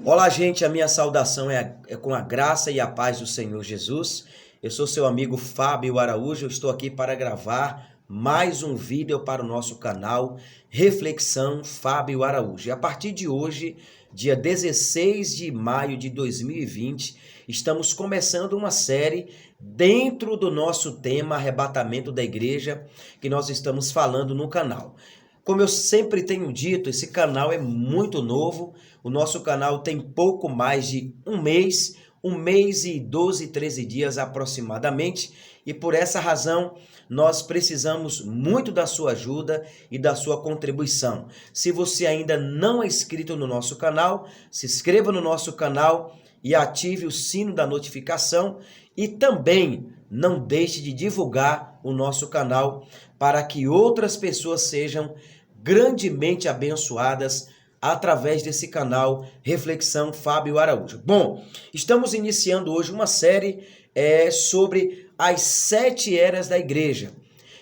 Olá, gente, a minha saudação é com a graça e a paz do Senhor Jesus. Eu sou seu amigo Fábio Araújo, eu estou aqui para gravar mais um vídeo para o nosso canal Reflexão Fábio Araújo. E a partir de hoje, dia 16 de maio de 2020, estamos começando uma série dentro do nosso tema Arrebatamento da Igreja, que nós estamos falando no canal. Como eu sempre tenho dito, esse canal é muito novo. O nosso canal tem pouco mais de um mês e 12, 13 dias aproximadamente. E por essa razão, nós precisamos muito da sua ajuda e da sua contribuição. Se você ainda não é inscrito no nosso canal, se inscreva no nosso canal e ative o sino da notificação. E também não deixe de divulgar o nosso canal para que outras pessoas sejam grandemente abençoadas através desse canal Reflexão Fábio Araújo. Bom, estamos iniciando hoje uma série sobre as 7 eras da igreja.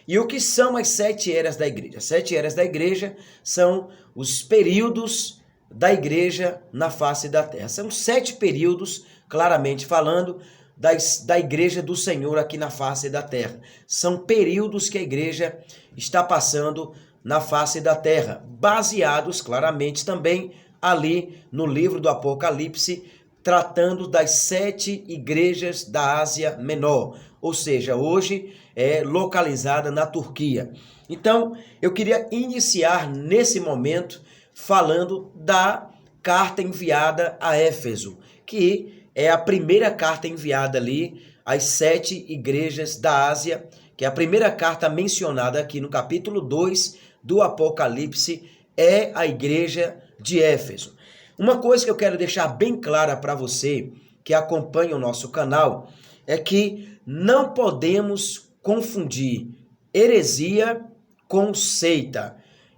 E o que são as 7 eras da igreja? As 7 eras da igreja são os períodos da igreja na face da terra. São 7 períodos, claramente falando, da igreja do Senhor aqui na face da terra. São períodos que a igreja está passando na face da terra, baseados claramente também ali no livro do Apocalipse, tratando das 7 igrejas da Ásia Menor, ou seja, hoje é localizada na Turquia. Então, eu queria iniciar nesse momento falando da carta enviada a Éfeso, que é a primeira carta enviada ali às 7 igrejas da Ásia, que é a primeira carta mencionada aqui no capítulo 2 do Apocalipse, é a igreja de Éfeso. Uma coisa que eu quero deixar bem clara para você que acompanha o nosso canal é que não podemos confundir heresia com seita.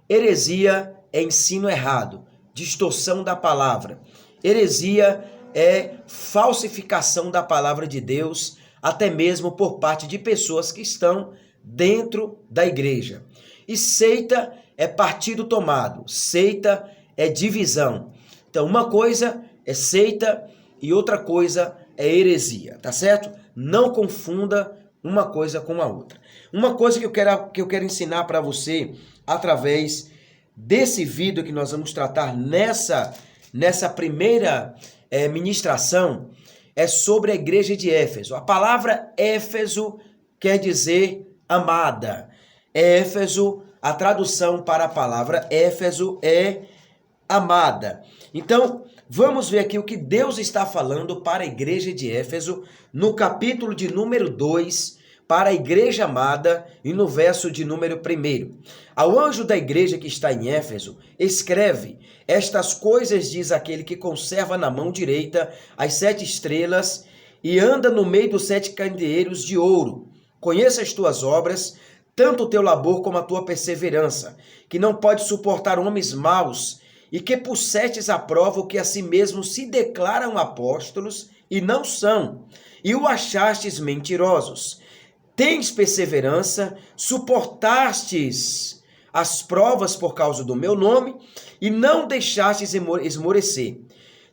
Heresia é ensino errado, distorção da palavra. Heresia é falsificação da palavra de Deus, até mesmo por parte de pessoas que estão dentro da igreja. E seita é partido tomado, seita é divisão. Então, uma coisa é seita e outra coisa é heresia, tá certo? Não confunda uma coisa com a outra. Uma coisa que eu quero ensinar para você através desse vídeo que nós vamos tratar nessa primeira ministração é sobre a igreja de Éfeso. A palavra Éfeso quer dizer amada. Éfeso, a tradução para a palavra Éfeso é amada. Então, vamos ver aqui o que Deus está falando para a igreja de Éfeso no capítulo de número 2, para a igreja amada, e no verso de número 1. Ao anjo da igreja que está em Éfeso, escreve: estas coisas diz aquele que conserva na mão direita as 7 estrelas e anda no meio dos 7 candeeiros de ouro. Conheça as tuas obras, tanto o teu labor como a tua perseverança, que não pode suportar homens maus, e que pusestes à prova o que a si mesmos se declaram apóstolos e não são, e o achastes mentirosos. Tens perseverança, suportastes as provas por causa do meu nome, e não deixastes esmorecer.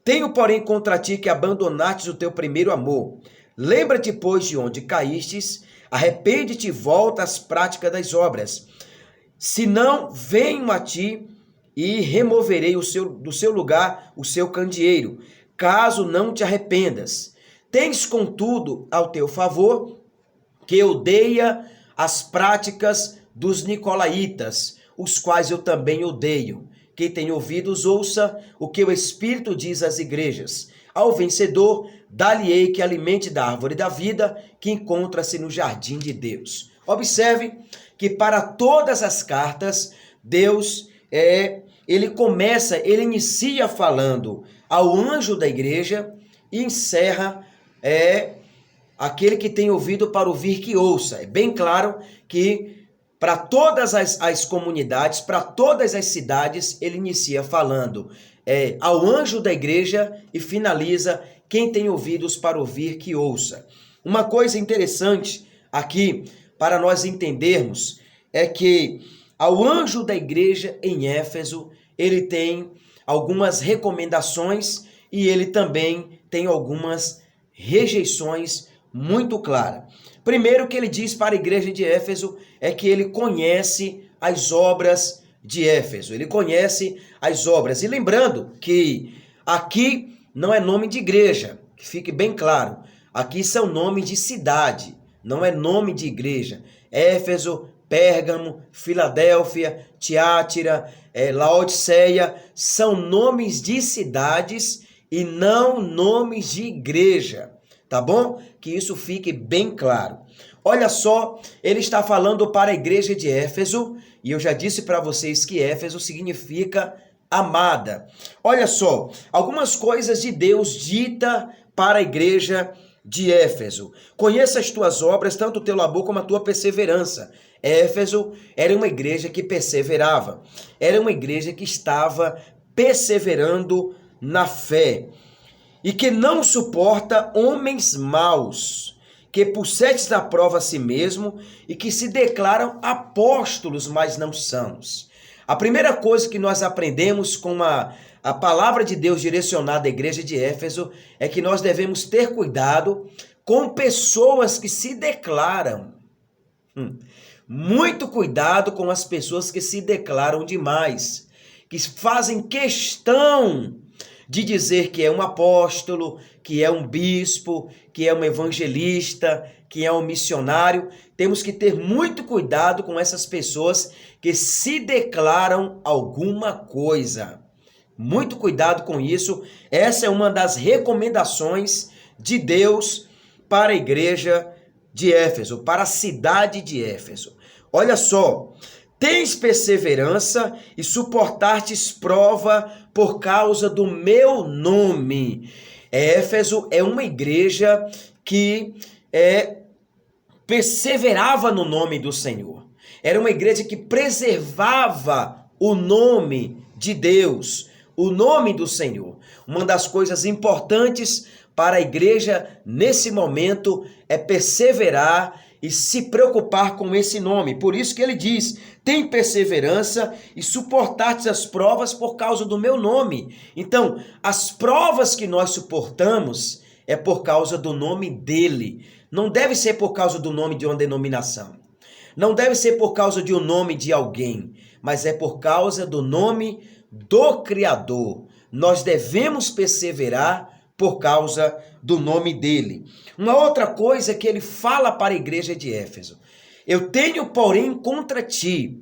Tenho, porém, contra ti que abandonastes o teu primeiro amor. Lembra-te, pois, de onde caístes, arrepende-te e volta às práticas das obras. Senão, venho a ti e removerei do seu lugar o seu candeeiro, caso não te arrependas. Tens, contudo, ao teu favor, que odeia as práticas dos nicolaítas, os quais eu também odeio. Quem tem ouvidos, ouça o que o Espírito diz às igrejas. Ao vencedor, dar-lhe-ei que alimente da árvore da vida, que encontra-se no jardim de Deus. Observe que para todas as cartas, Deus ele inicia falando ao anjo da igreja e encerra aquele que tem ouvido para ouvir que ouça. É bem claro que para todas as comunidades, para todas as cidades, ele inicia falando ao anjo da igreja e finaliza: quem tem ouvidos para ouvir que ouça. Uma coisa interessante aqui para nós entendermos é que ao anjo da igreja em Éfeso, ele tem algumas recomendações e ele também tem algumas rejeições muito claras. Primeiro que ele diz para a igreja de Éfeso é que ele conhece as obras de Éfeso, ele conhece as obras. E lembrando que aqui não é nome de igreja, que fique bem claro, aqui são nomes de cidade, não é nome de igreja. Éfeso, Pérgamo, Filadélfia, Tiátira, Laodiceia, são nomes de cidades e não nomes de igreja, tá bom? Que isso fique bem claro. Olha só, ele está falando para a igreja de Éfeso, e eu já disse para vocês que Éfeso significa amada. Olha só, algumas coisas de Deus dita para a igreja de Éfeso. Conheça as tuas obras, tanto o teu labor como a tua perseverança. Éfeso era uma igreja que perseverava, era uma igreja que estava perseverando na fé e que não suporta homens maus, que possedes da prova a si mesmo e que se declaram apóstolos, mas não são. A primeira coisa que nós aprendemos com a palavra de Deus direcionada à igreja de Éfeso é que nós devemos ter cuidado com pessoas que se declaram. Muito cuidado com as pessoas que se declaram demais, que fazem questão de dizer que é um apóstolo, que é um bispo, que é um evangelista, que é um missionário. Temos que ter muito cuidado com essas pessoas que se declaram alguma coisa. Muito cuidado com isso. Essa é uma das recomendações de Deus para a igreja de Éfeso, para a cidade de Éfeso. Olha só, tens perseverança e suportastes prova por causa do meu nome. Éfeso é uma igreja que perseverava no nome do Senhor. Era uma igreja que preservava o nome de Deus, o nome do Senhor. Uma das coisas importantes para a igreja nesse momento é perseverar e se preocupar com esse nome. Por isso que ele diz, tem perseverança e suportastes as provas por causa do meu nome. Então, as provas que nós suportamos é por causa do nome dele. Não deve ser por causa do nome de uma denominação. Não deve ser por causa de um nome de alguém, mas é por causa do nome do Criador. Nós devemos perseverar por causa do nome dele. Uma outra coisa que ele fala para a igreja de Éfeso. Eu tenho, porém, contra ti,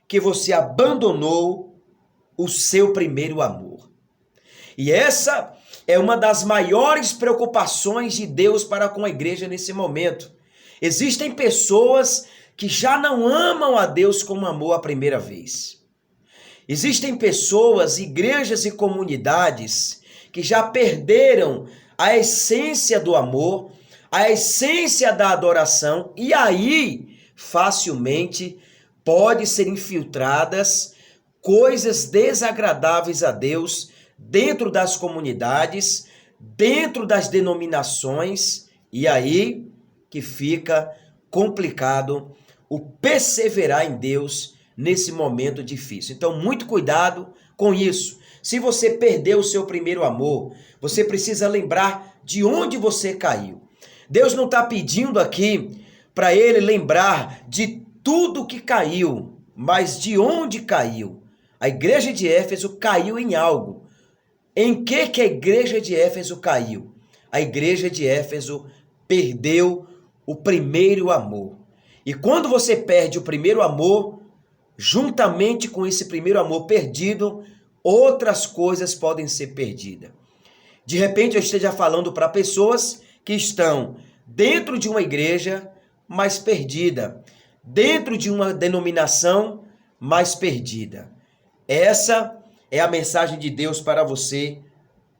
que você abandonou o seu primeiro amor. E essa é uma das maiores preocupações de Deus para com a igreja nesse momento. Existem pessoas que já não amam a Deus como amou a primeira vez. Existem pessoas, igrejas e comunidades que já perderam a essência do amor, a essência da adoração, e aí facilmente pode ser infiltradas coisas desagradáveis a Deus dentro das comunidades, dentro das denominações, e aí que fica complicado o perseverar em Deus nesse momento difícil. Então, muito cuidado com isso. Se você perdeu o seu primeiro amor, você precisa lembrar de onde você caiu. Deus não está pedindo aqui para ele lembrar de tudo que caiu, mas de onde caiu. A igreja de Éfeso caiu em algo. Em que a igreja de Éfeso caiu? A igreja de Éfeso perdeu o primeiro amor. E quando você perde o primeiro amor, juntamente com esse primeiro amor perdido, outras coisas podem ser perdidas. De repente eu esteja falando para pessoas que estão dentro de uma igreja, mas perdida. Dentro de uma denominação, mas perdida. Essa é a mensagem de Deus para você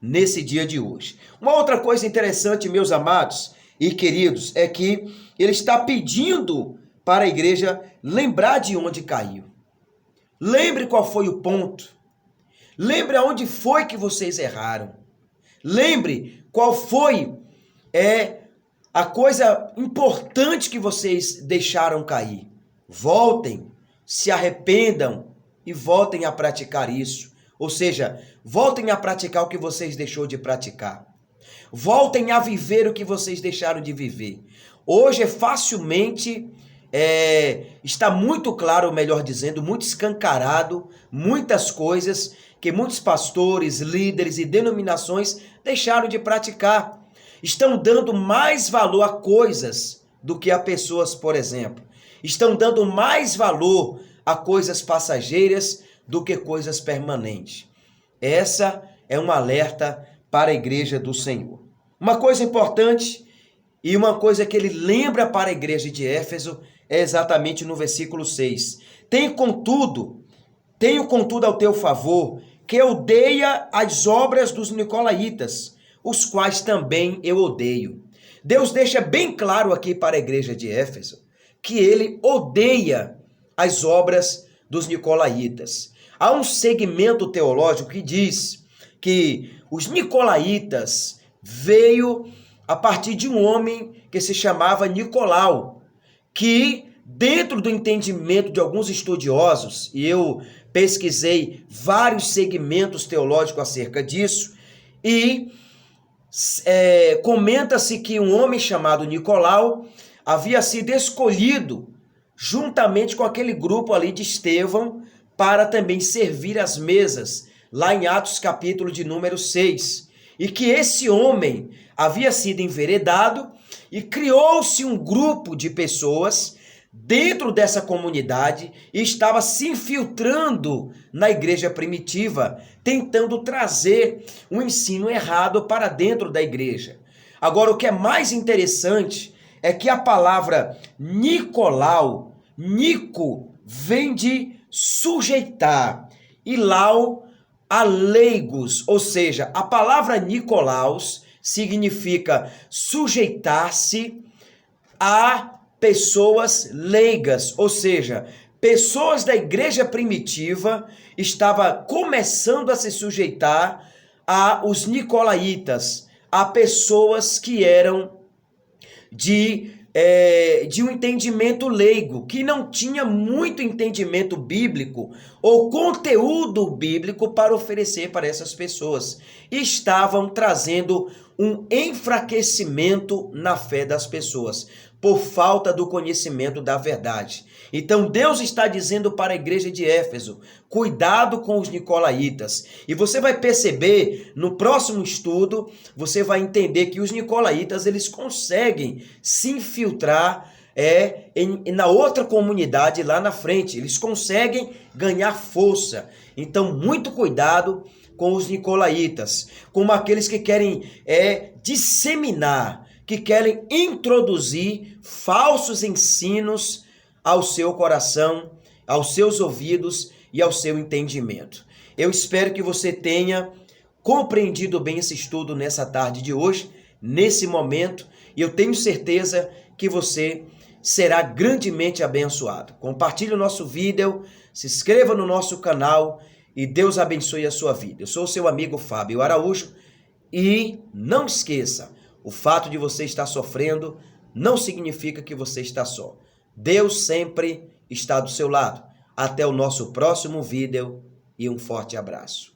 nesse dia de hoje. Uma outra coisa interessante, meus amados e queridos, é que ele está pedindo para a igreja lembrar de onde caiu. Lembre qual foi o ponto. Lembre aonde foi que vocês erraram. Lembre qual foi a coisa importante que vocês deixaram cair. Voltem, se arrependam e voltem a praticar isso. Ou seja, voltem a praticar o que vocês deixou de praticar. Voltem a viver o que vocês deixaram de viver. Hoje está muito claro, melhor dizendo, muito escancarado, muitas coisas que muitos pastores, líderes e denominações deixaram de praticar. Estão dando mais valor a coisas do que a pessoas, por exemplo. Estão dando mais valor a coisas passageiras do que coisas permanentes. Essa é um alerta para a igreja do Senhor. Uma coisa importante e uma coisa que ele lembra para a igreja de Éfeso é exatamente no versículo 6. Tenho contudo ao teu favor que odeia as obras dos nicolaítas, os quais também eu odeio. Deus deixa bem claro aqui para a igreja de Éfeso que ele odeia as obras dos nicolaítas. Há um segmento teológico que diz que os nicolaítas veio a partir de um homem que se chamava Nicolau, que dentro do entendimento de alguns estudiosos, e eu pesquisei vários segmentos teológicos acerca disso, e comenta-se que um homem chamado Nicolau havia sido escolhido juntamente com aquele grupo ali de Estevão para também servir as mesas, lá em Atos capítulo de número 6. E que esse homem havia sido enveredado e criou-se um grupo de pessoas dentro dessa comunidade e estava se infiltrando na igreja primitiva, tentando trazer um ensino errado para dentro da igreja. Agora, o que é mais interessante é que a palavra Nicolau, Nico, vem de sujeitar, e lau, a leigos, ou seja, a palavra Nicolaus significa sujeitar-se a pessoas leigas, ou seja, pessoas da igreja primitiva estavam começando a se sujeitar aos nicolaítas, a pessoas que eram de um entendimento leigo, que não tinha muito entendimento bíblico ou conteúdo bíblico para oferecer para essas pessoas. E estavam trazendo um enfraquecimento na fé das pessoas, por falta do conhecimento da verdade. Então Deus está dizendo para a igreja de Éfeso, cuidado com os nicolaítas. E você vai perceber, no próximo estudo, você vai entender que os nicolaítas, eles conseguem se infiltrar na outra comunidade lá na frente. Eles conseguem ganhar força. Então, muito cuidado com os nicolaítas, como aqueles que querem disseminar, que querem introduzir falsos ensinos ao seu coração, aos seus ouvidos e ao seu entendimento. Eu espero que você tenha compreendido bem esse estudo nessa tarde de hoje, nesse momento, e eu tenho certeza que você será grandemente abençoado. Compartilhe o nosso vídeo, se inscreva no nosso canal e Deus abençoe a sua vida. Eu sou o seu amigo Fábio Araújo e não esqueça, o fato de você estar sofrendo não significa que você está só. Deus sempre está do seu lado. Até o nosso próximo vídeo e um forte abraço.